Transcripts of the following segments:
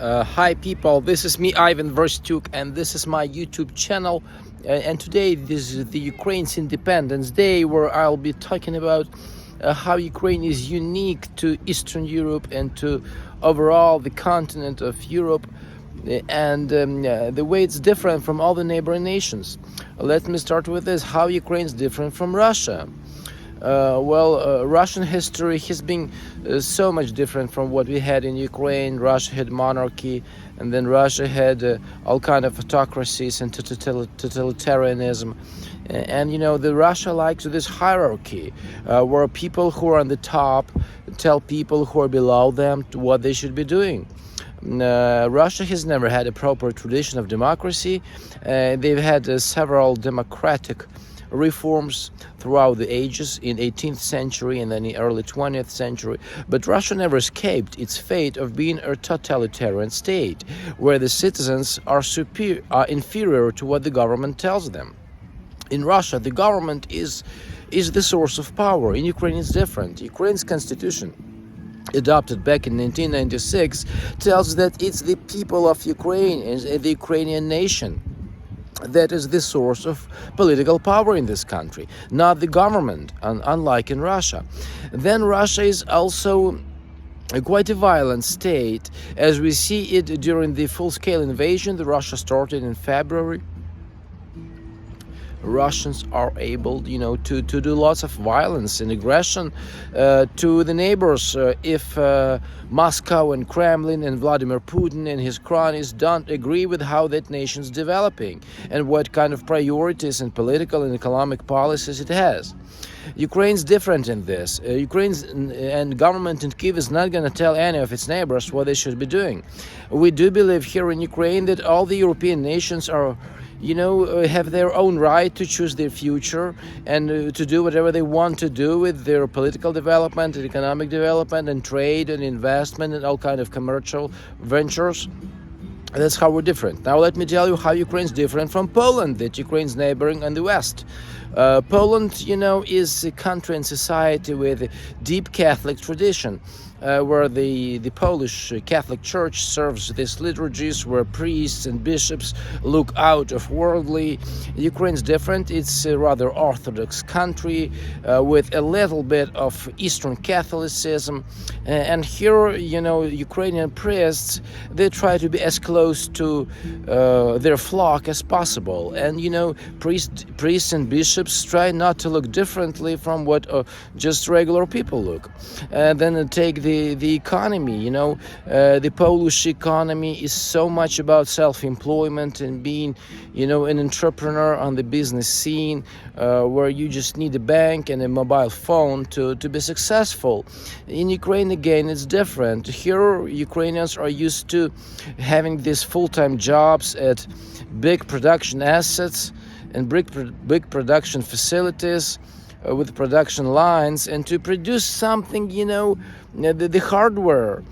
Hi people, this is me Ivan Verstyuk and this is my YouTube channel, and today this is the Ukraine's Independence Day, where I'll be talking about how Ukraine is unique to Eastern Europe and to overall the continent of Europe, and the way it's different from all the neighboring nations. Let me start with this: how Ukraine is different from Russia. Russian history has been so much different from what we had in Ukraine. Russia had monarchy, and then Russia had all kind of autocracies and totalitarianism. And the Russia likes this hierarchy, where people who are on the top tell people who are below them what they should be doing. Russia has never had a proper tradition of democracy. They've had several democratic reforms throughout the ages in 18th century and then the early 20th century, but Russia never escaped its fate of being a totalitarian state where the citizens are inferior to what the government tells them. In Russia, the government is the source of power. In Ukraine, it's different. Ukraine's constitution, adopted back in 1996, tells that it's the people of Ukraine, the Ukrainian nation, that is the source of political power in this country, not the government, unlike in Russia. Then Russia is also quite a violent state, as we see it during the full-scale invasion that Russia started in February. Russians are able, to do lots of violence and aggression to the neighbors if Moscow and Kremlin and Vladimir Putin and his cronies don't agree with how that nation's developing and what kind of priorities and political and economic policies it has. Ukraine's different in this. Ukraine's and government in Kyiv is not going to tell any of its neighbors what they should be doing. We do believe here in Ukraine that all the European nations are have their own right to choose their future and to do whatever they want to do with their political development and economic development and trade and investment and all kind of commercial ventures. That's how we're different. Now let me tell you how Ukraine's different from Poland, that Ukraine's neighboring on the west. Poland, is a country and society with a deep Catholic tradition, where the Polish Catholic Church serves these liturgies, where priests and bishops look out of worldly. Ukraine's different. It's a rather Orthodox country with a little bit of Eastern Catholicism, and here, Ukrainian priests, they try to be as close to their flock as possible, and priests and bishops try not to look differently from what just regular people look. And then take the economy. The Polish economy is so much about self-employment and being, an entrepreneur on the business scene, where you just need a bank and a mobile phone to be successful. In Ukraine, again, it's different. Here, Ukrainians are used to having these full-time jobs at big production assets and big production facilities with production lines, and to produce something, the hardware.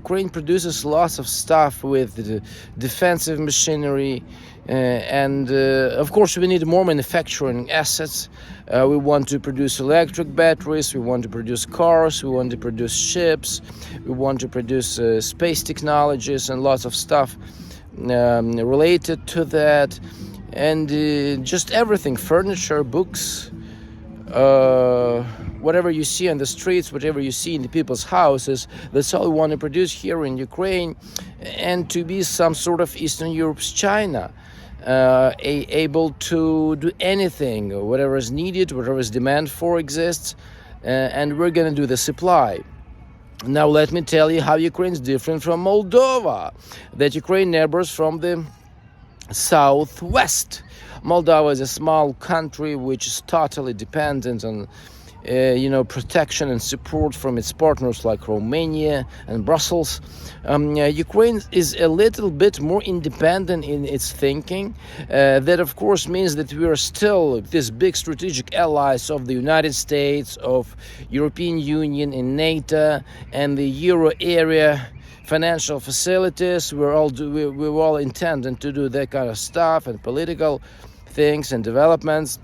Ukraine produces lots of stuff with the defensive machinery, and of course we need more manufacturing assets. We want to produce electric batteries, we want to produce cars, we want to produce ships, we want to produce space technologies and lots of stuff related to that, and just everything, furniture, books, whatever you see on the streets, whatever you see in the people's houses, that's all we want to produce here in Ukraine, and to be some sort of Eastern Europe's China, able to do anything, whatever is needed, whatever is demand for exists, and we're going to do the supply. Now let me tell you how Ukraine is different from Moldova, that Ukraine neighbors from the southwest. Moldova is a small country which is totally dependent on protection and support from its partners like Romania and Brussels. Ukraine is a little bit more independent in its thinking. That of course means that we are still these big strategic allies of the United States, of European Union and NATO and the Euro area financial facilities. We're all intending to do that kind of stuff and political things and developments.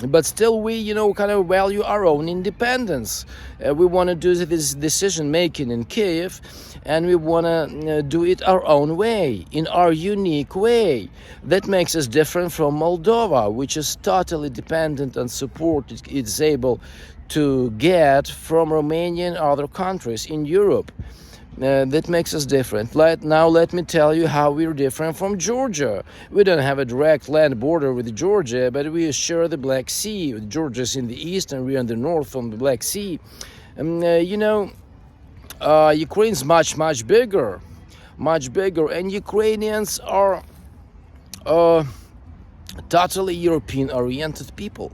but still we kind of value our own independence. We want to do this decision making in Kiev, and we want to do it our own way, in our unique way. That makes us different from Moldova, which is totally dependent on support it's able to get from Romania and other countries in Europe. That makes us different. Now let me tell you how we're different from Georgia. We don't have a direct land border with Georgia, but we share the Black Sea. Georgia's in the east and we're in the north from the Black Sea. Ukraine's much bigger, and Ukrainians are totally European-oriented people.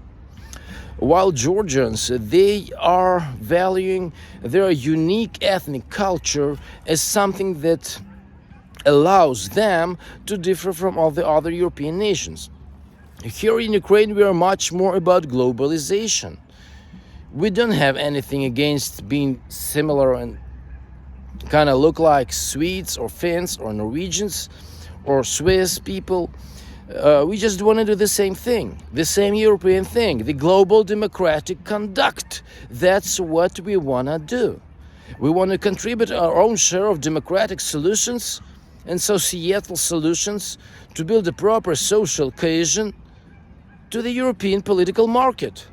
While Georgians, they are valuing their unique ethnic culture as something that allows them to differ from all the other European nations. Here in Ukraine, we are much more about globalization. We don't have anything against being similar and kind of look like Swedes or Finns or Norwegians or Swiss people. We just want to do the same thing, the same European thing, the global democratic conduct. That's what we want to do. We want to contribute our own share of democratic solutions and societal solutions to build a proper social cohesion to the European political market.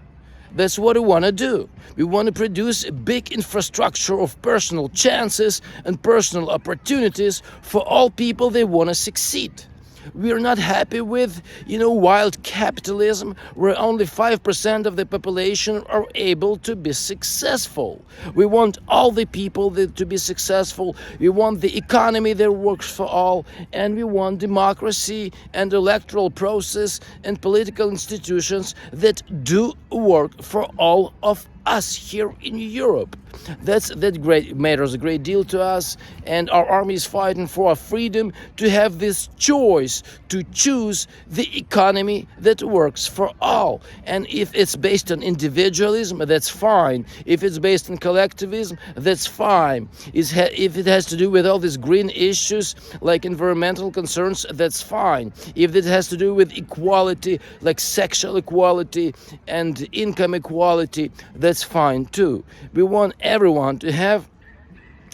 That's what we want to do. We want to produce a big infrastructure of personal chances and personal opportunities for all people that want to succeed. We are not happy with, wild capitalism where only 5% of the population are able to be successful. We want all the people to be successful. We want the economy that works for all, and we want democracy and electoral process and political institutions that do work for all of us here in Europe. That matters a great deal to us, and our army is fighting for our freedom to have this choice to choose the economy that works for all. And if it's based on individualism, that's fine. If it's based on collectivism, that's fine. If it has to do with all these green issues like environmental concerns, that's fine. If it has to do with equality like sexual equality and income equality, that's fine too. We want everyone to have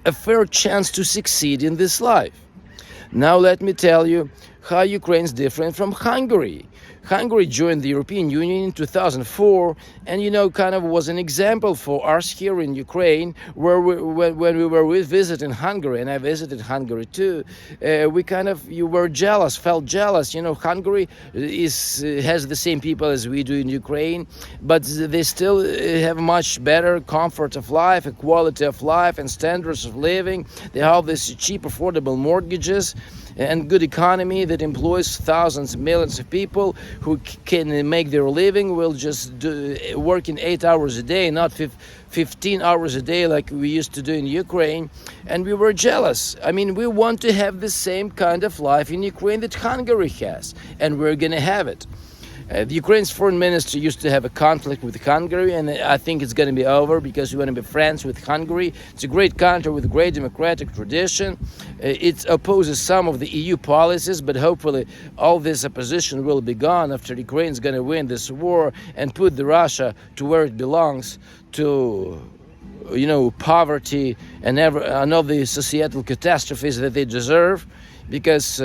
a fair chance to succeed in this life. Now let me tell you how Ukraine is different from Hungary. Hungary joined the European Union in 2004 and, kind of was an example for us here in Ukraine, where when we were visiting Hungary, and I visited Hungary too, you were jealous, felt jealous. Hungary has the same people as we do in Ukraine, but they still have much better comfort of life, a quality of life and standards of living. They have these cheap, affordable mortgages and good economy that employs thousands, millions of people who can make their living, will just work in 8 hours a day, not 15 hours a day like we used to do in Ukraine. And we were jealous. We want to have the same kind of life in Ukraine that Hungary has, and we're going to have it. The Ukraine's foreign minister used to have a conflict with Hungary, and I think it's going to be over because we want to be friends with Hungary. It's a great country with a great democratic tradition. It opposes some of the EU policies, but hopefully all this opposition will be gone after Ukraine's going to win this war and put the Russia to where it belongs, to poverty and all the societal catastrophes that they deserve. Because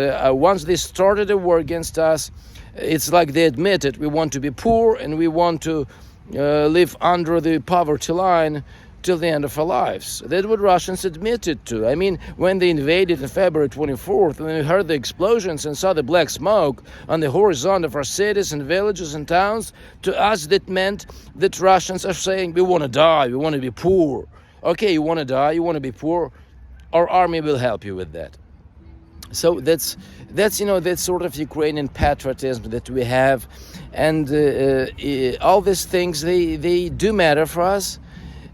once they started a war against us, it's like they admitted we want to be poor and we want to live under the poverty line till the end of our lives. That's what Russians admitted to. When they invaded on February 24th, when we heard the explosions and saw the black smoke on the horizon of our cities and villages and towns, to us that meant that Russians are saying, we want to die, we want to be poor. Okay, you want to die, you want to be poor, our army will help you with that. So that's that sort of Ukrainian patriotism that we have, and all these things they do matter for us,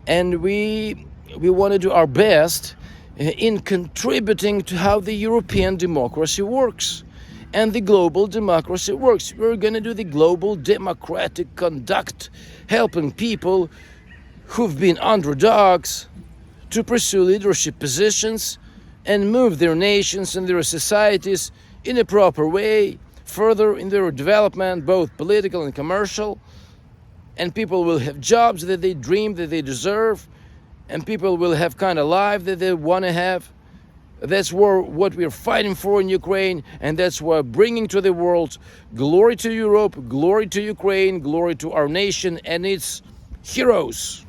and we want to do our best in contributing to how the European democracy works and the global democracy works. We're going to do the global democratic conduct, helping people who've been underdogs to pursue leadership positions and move their nations and their societies in a proper way, further in their development, both political and commercial. and people will have jobs that they dream, that they deserve, and people will have kind of life that they want to have. That's what we're fighting for in Ukraine, and that's what we're bringing to the world. Glory to Europe, glory to Ukraine, glory to our nation and its heroes.